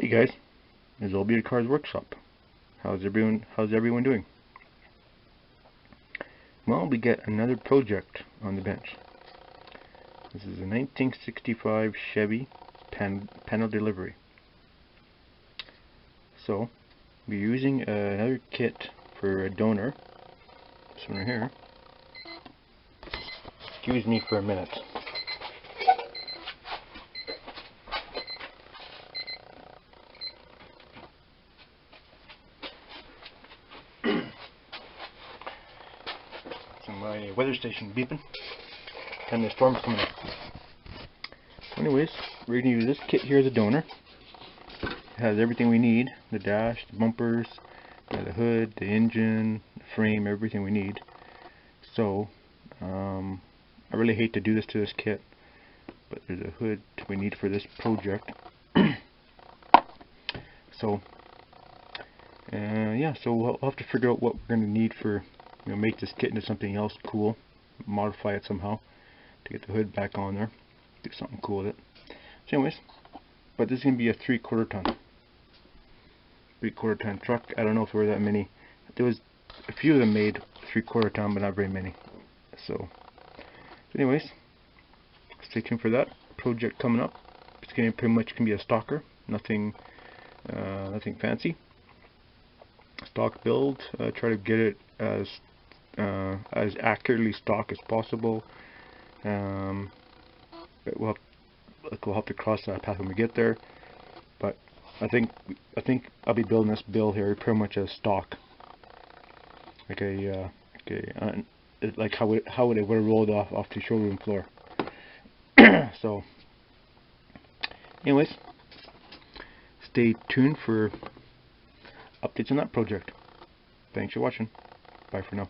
Hey guys, it's Old Beard Cars Workshop. How's everyone doing? Well, we get another project on the bench. This is a 1965 Chevy panel delivery. So, we're using another kit for a donor. This one right here. Excuse me for a minute. My weather station beeping and the storm's coming up. Anyways, we're going to use this kit here as a donor. It has everything we need: the dash, the bumpers, the hood, the engine, the frame, everything we need. So I really hate to do this to this kit, but there's a hood we need for this project. So yeah, so we'll have to figure out what we're going to need for, make this kit into something else cool, modify it somehow to get the hood back on there, do something cool with it. So anyways, but this is going to be a 3/4 ton truck. I don't know if there were that many. There was a few of them made 3/4 ton, but not very many. So anyways, stay tuned for that project coming up. It's going to pretty much be a stalker, nothing fancy. Stock build. Try to get it as accurately stock as possible. But we'll have to cross that path when we get there. But I think I'll be building this build here pretty much as stock, like like how it would have rolled off the showroom floor. So, anyways, stay tuned for updates on that project. Thanks for watching. Bye for now.